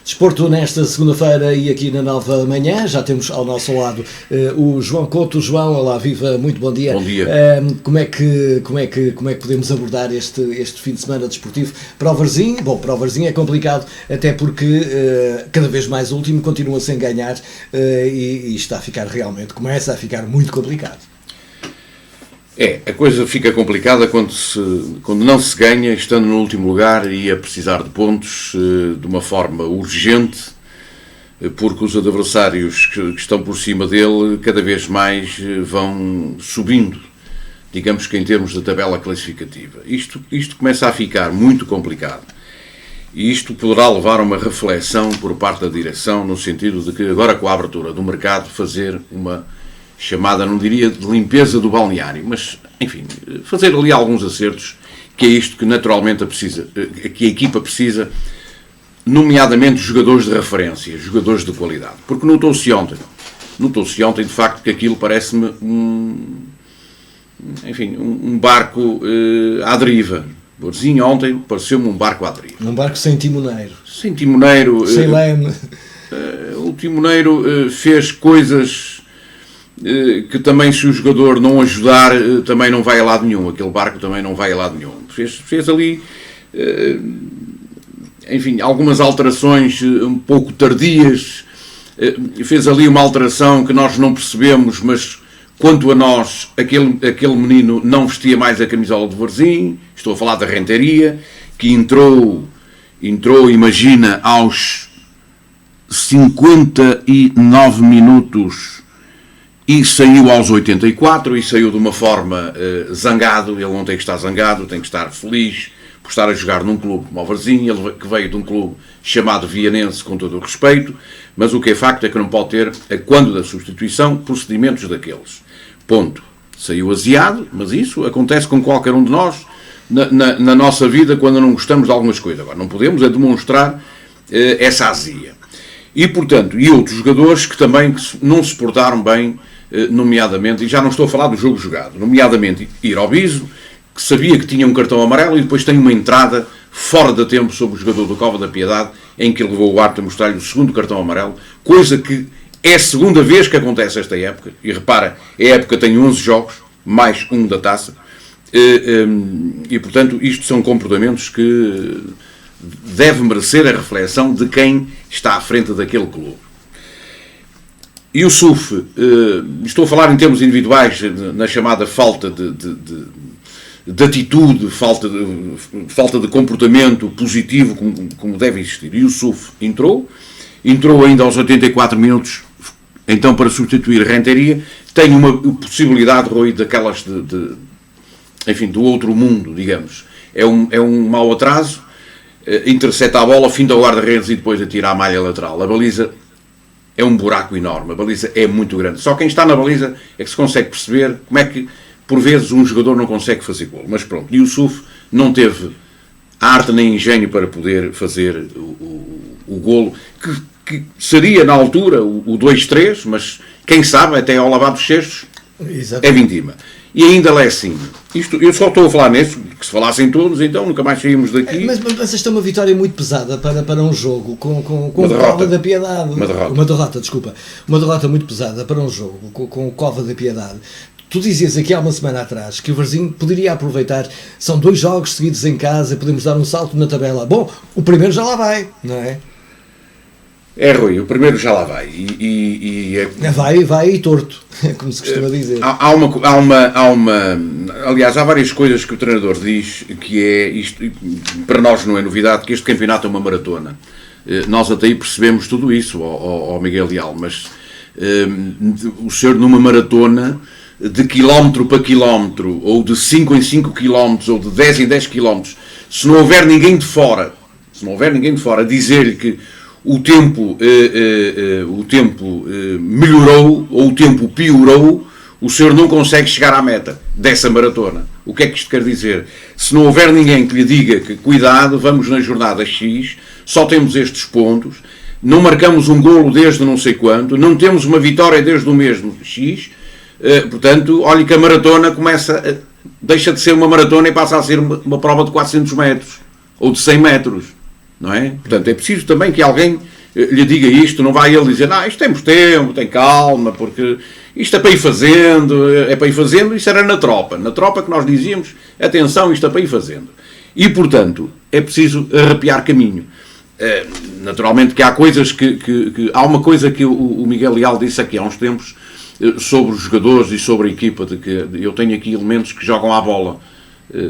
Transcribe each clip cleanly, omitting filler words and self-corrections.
Desporto nesta segunda-feira e aqui na Nova Manhã. Já temos ao nosso lado o João Couto. João, olá, viva, muito bom dia. Bom dia. Como é que podemos abordar este fim de semana desportivo para o Varzim? Bom, para o Varzim é complicado, até porque cada vez mais o último continua sem ganhar e está a ficar realmente, começa a ficar muito complicado. A coisa fica complicada quando não se ganha, estando no último lugar e a precisar de pontos de uma forma urgente, porque os adversários que estão por cima dele cada vez mais vão subindo, digamos que em termos de tabela classificativa. Isto começa a ficar muito complicado. E isto poderá levar a uma reflexão por parte da direção, no sentido de que agora, com a abertura do mercado, fazer uma chamada, não diria de limpeza do balneário, mas, enfim, fazer ali alguns acertos, que é isto que naturalmente que a equipa precisa, nomeadamente jogadores de referência, jogadores de qualidade. Porque notou-se ontem, de facto, que aquilo parece-me um barco à deriva. Varzim ontem pareceu-me um barco à deriva. Um barco sem timoneiro. Sem timoneiro. Sem leme. O timoneiro fez coisas que também, se o jogador não ajudar, também não vai a lado nenhum. Aquele barco também não vai a lado nenhum. Fez ali, enfim, algumas alterações um pouco tardias. Fez ali uma alteração que nós não percebemos, mas quanto a nós, aquele menino não vestia mais a camisola de Varzim. Estou a falar da Renteria, que entrou, imagina, aos 59 minutos e saiu aos 84, e saiu de uma forma zangado. Ele não tem que estar zangado, tem que estar feliz por estar a jogar num clube como o Varzim, ele que veio de um clube chamado Vianense, com todo o respeito, mas o que é facto é que não pode ter, quando da substituição, procedimentos daqueles. Ponto. Saiu aziado, mas isso acontece com qualquer um de nós na nossa vida quando não gostamos de algumas coisas. Agora, não podemos demonstrar essa azia. E, portanto, e outros jogadores que também não se portaram bem, nomeadamente, e já não estou a falar do jogo jogado, nomeadamente Irobiso, que sabia que tinha um cartão amarelo e depois tem uma entrada fora de tempo sobre o jogador do Cova da Piedade, em que ele levou o árbitro a mostrar-lhe o segundo cartão amarelo, coisa que é a segunda vez que acontece esta época, e repara, a época tem 11 jogos, mais um da taça, e portanto isto são comportamentos que devem merecer a reflexão de quem está à frente daquele clube. E o SUF, estou a falar em termos individuais, na chamada falta de atitude, falta de comportamento positivo como deve existir. E o SUF entrou ainda aos 84 minutos, então, para substituir Renteria. Tem uma possibilidade, Rui, daquelas enfim, do outro mundo, digamos. É um mau atraso, intercepta a bola, fim da guarda-redes e depois atira à malha lateral. A baliza é um buraco enorme, a baliza é muito grande. Só quem está na baliza é que se consegue perceber como é que, por vezes, um jogador não consegue fazer golo. Mas pronto, e o SUF não teve arte nem engenho para poder fazer o golo, que seria, na altura, o 2-3, mas quem sabe, até ao lavar dos cestos, é vindima. E ainda lá é assim. Eu só estou a falar nisso, que se falassem todos, então nunca mais saímos daqui. Mas esta é uma vitória muito pesada para um jogo, com o Cova da Piedade. Uma derrota muito pesada para um jogo, com o Cova da Piedade. Tu dizias aqui há uma semana atrás que o Varzim poderia aproveitar, são 2 jogos seguidos em casa, podemos dar um salto na tabela. Bom, o primeiro já lá vai, não é? Rui, o primeiro já lá vai. Vai e torto, como se costuma dizer. Aliás, há várias coisas que o treinador diz, que é isto, para nós não é novidade, que este campeonato é uma maratona. Nós até aí percebemos tudo isso, ao Miguel Leal, mas o senhor numa maratona de quilómetro para quilómetro, ou de 5 em 5 quilómetros, ou de 10 em 10 quilómetros, se não houver ninguém de fora a dizer-lhe que o tempo melhorou ou o tempo piorou, o senhor não consegue chegar à meta dessa maratona. O que é que isto quer dizer? Se não houver ninguém que lhe diga que cuidado, vamos na jornada X, só temos estes pontos, não marcamos um golo desde não sei quanto, não temos uma vitória desde o mesmo X, portanto, olhe que a maratona deixa de ser uma maratona e passa a ser uma prova de 400 metros ou de 100 metros. Não é? Portanto, é preciso também que alguém lhe diga isto, não vai ele dizer, isto temos tempo, tem calma, porque isto é para ir fazendo, isso era na tropa que nós dizíamos, atenção, isto é para ir fazendo. E, portanto, é preciso arrepiar caminho. Naturalmente que há coisas há uma coisa que o Miguel Leal disse aqui há uns tempos sobre os jogadores e sobre a equipa, de que eu tenho aqui elementos que jogam à bola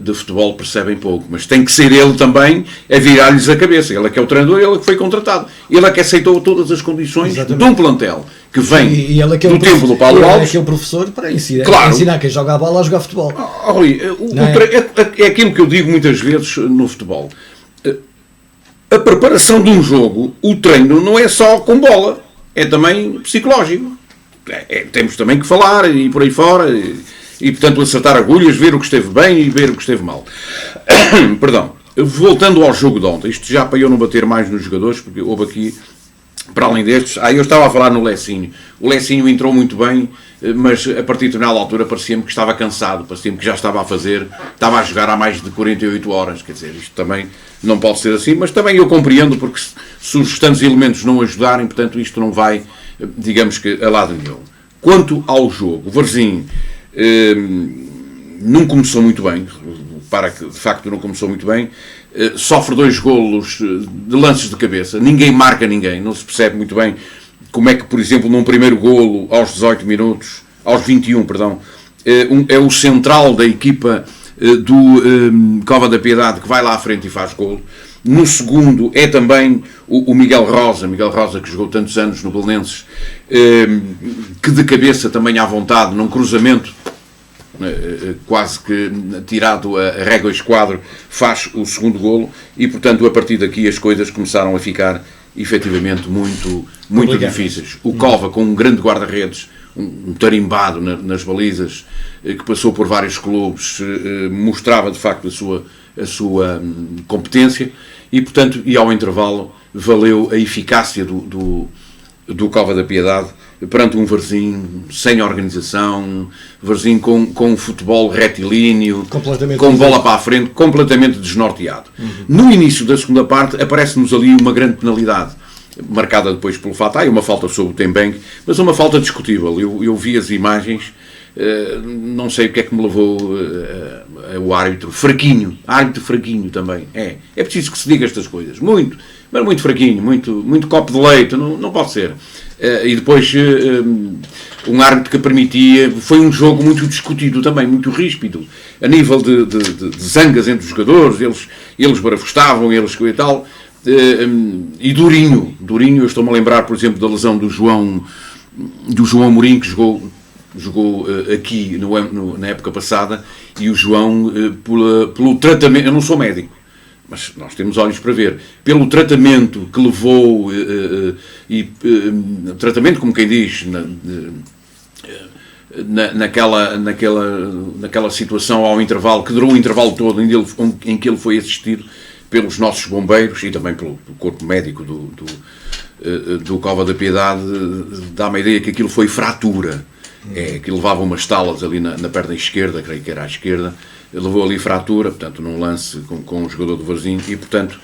de futebol, percebem pouco, mas tem que ser ele também a virar-lhes a cabeça. Ele é que é o treinador, ele é que foi contratado, ele é que aceitou todas as condições. Exatamente. De um plantel que vem e ele é que é do tempo do Paulo Alves. Ele é que é o professor para ensinar quem joga a bola a jogar futebol. Rui, é aquilo que eu digo muitas vezes no futebol. A preparação de um jogo, o treino não é só com bola, é também psicológico. Temos também que falar e por aí fora e portanto acertar agulhas, ver o que esteve bem e ver o que esteve mal. Perdão. Voltando ao jogo de ontem, isto já para eu não bater mais nos jogadores, porque houve aqui, para além destes, eu estava a falar no Lecinho. O Lecinho entrou muito bem, mas a partir de determinada altura parecia-me que estava cansado, parecia-me que já estava a jogar há mais de 48 horas, quer dizer, isto também não pode ser assim, mas também eu compreendo, porque se os restantes elementos não ajudarem, portanto isto não vai, digamos que, a lado nenhum. Quanto ao jogo, o Varzim não começou muito bem, de facto não começou muito bem, sofre 2 golos de lances de cabeça, ninguém marca ninguém, não se percebe muito bem como é que, por exemplo, num primeiro golo aos 18 minutos, aos 21, perdão, é o central da equipa do Cova da Piedade que vai lá à frente e faz golo. No segundo é também o Miguel Rosa que jogou tantos anos no Belenenses, que de cabeça também à vontade, num cruzamento quase que tirado a régua esquadro, faz o segundo golo e, portanto, a partir daqui as coisas começaram a ficar efetivamente muito difíceis. O Cova, com um grande guarda-redes, um tarimbado nas balizas, que passou por vários clubes, mostrava de facto a sua competência e, portanto, e ao intervalo valeu a eficácia do Cova da Piedade perante um Varzim sem organização, Varzim com um futebol retilíneo, com bola para a frente, completamente desnorteado. No início da segunda parte aparece-nos ali uma grande penalidade, marcada depois pelo Fatah, uma falta sobre o Tembeng, mas uma falta discutível. Eu vi as imagens, não sei o que é que me levou o árbitro fraquinho também. É preciso que se diga estas coisas, mas muito fraquinho, muito copo de leite, não pode ser. E depois um árbitro que permitia, foi um jogo muito discutido também, muito ríspido, a nível de zangas entre os jogadores, eles barafustavam, eles e tal, e durinho, eu estou-me a lembrar, por exemplo, da lesão do João Mourinho, que jogou aqui na época passada, e o João, pelo tratamento, eu não sou médico, mas nós temos olhos para ver, pelo tratamento que levou, tratamento como quem diz, naquela situação ao intervalo, que durou o intervalo todo em que ele foi assistido pelos nossos bombeiros e também pelo corpo médico do Cova da Piedade, dá-me a ideia que aquilo foi fratura, que levava umas talas ali na perna esquerda, creio que era à esquerda, levou ali fratura, portanto, num lance com o jogador do Varzim, e, portanto,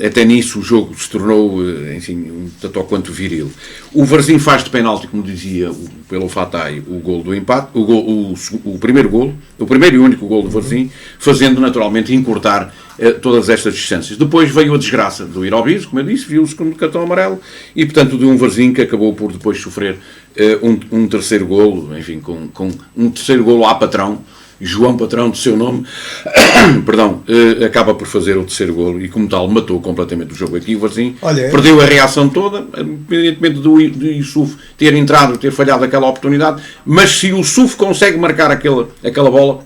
até nisso o jogo se tornou, enfim, um tanto ou quanto viril. O Varzim faz de penalti, como dizia pelo Fatah, o gol do empate, o primeiro e único gol do Varzim, fazendo naturalmente encurtar todas estas distâncias. Depois veio a desgraça do Irobiso, como eu disse, viu o segundo cartão amarelo, e, portanto, de um Varzim que acabou por depois sofrer um terceiro golo, enfim, com um terceiro golo à Patrão, João Patrão, de seu nome, perdão, acaba por fazer o terceiro golo e, como tal, matou completamente o jogo aqui. O Varzim perdeu a reação toda, independentemente do Yusuf ter entrado, ter falhado aquela oportunidade, mas se o Yusuf consegue marcar aquela bola,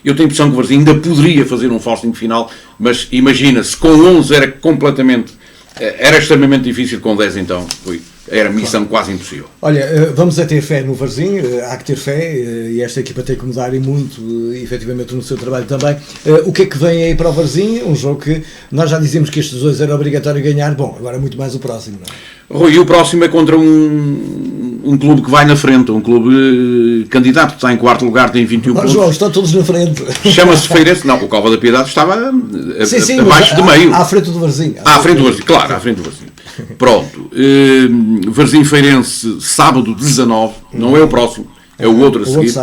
eu tenho a impressão que o Varzim ainda poderia fazer um forcing final, mas imagina-se, com 11 era extremamente difícil, com 10 então era missão quase impossível. Olha, vamos a ter fé no Varzim, há que ter fé, e esta equipa tem que mudar e muito, efetivamente, no seu trabalho também. O que é que vem aí para o Varzim? Um jogo que nós já dizíamos que estes dois era obrigatório ganhar, bom, agora muito mais o próximo, não é? Rui, o próximo é contra um um clube que vai na frente, um clube candidato, que está em quarto lugar, tem 21 pontos. João, estão todos na frente. Chama-se Feirense. Não, o Cova da Piedade estava abaixo de meio. À frente do Varzim. À frente do Varzim, claro, à frente do Varzim. Pronto. Varzim Feirense, sábado 19, não é o próximo, é o outro a seguir.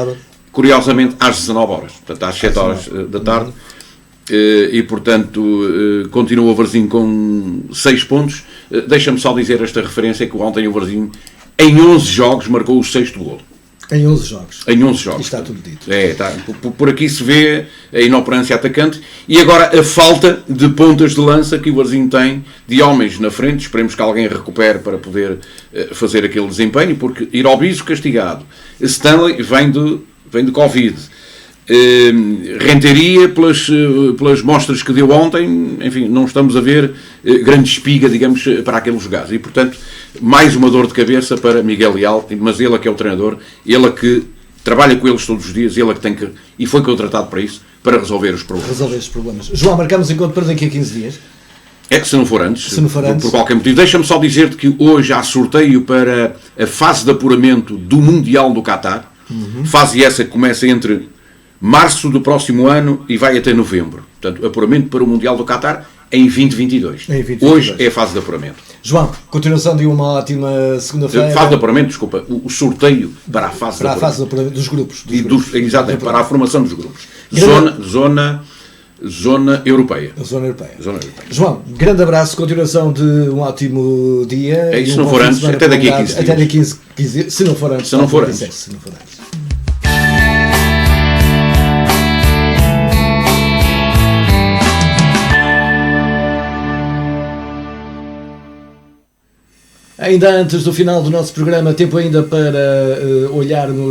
Curiosamente, às 19 horas, portanto, às 7 horas da tarde. E portanto continua o Varzim com 6 pontos. Deixa-me só dizer esta referência, que ontem o Varzim em 11 jogos marcou o 6º golo. Em 11 jogos. Em 11 jogos. Está tudo dito. Está. Por aqui se vê a inoperância atacante e agora a falta de pontas de lança que o Varzim tem, de homens na frente. Esperemos que alguém recupere para poder fazer aquele desempenho, porque Irobiso castigado, Stanley vem de Covid, Renteria pelas mostras que deu ontem, enfim, não estamos a ver grande espiga, digamos, para aqueles jogados, e portanto mais uma dor de cabeça para Miguel Leal, mas ele é que é o treinador, ele é que trabalha com eles todos os dias, ele é que tem que, e foi contratado para isso, para resolver os problemas. Resolver os problemas. João, marcamos encontro para daqui a 15 dias? Se não for antes, por qualquer motivo. Deixa-me só dizer-te que hoje há sorteio para a fase de apuramento do Mundial do Qatar, fase essa que começa entre março do próximo ano e vai até novembro. Portanto, apuramento para o Mundial do Qatar em 2022. Hoje é a fase de apuramento. João, continuação de uma ótima segunda-feira. Fase de apuramento, desculpa, o sorteio para a fase de apuramento dos grupos. Exatamente, para a formação dos grupos. Zona europeia. Zona europeia. João, grande abraço, continuação de um ótimo dia. Se não for antes, até daqui a 15 dias. Até daqui a 15 dias, se não for antes. Se não for antes. Ainda antes do final do nosso programa, tempo ainda para olhar no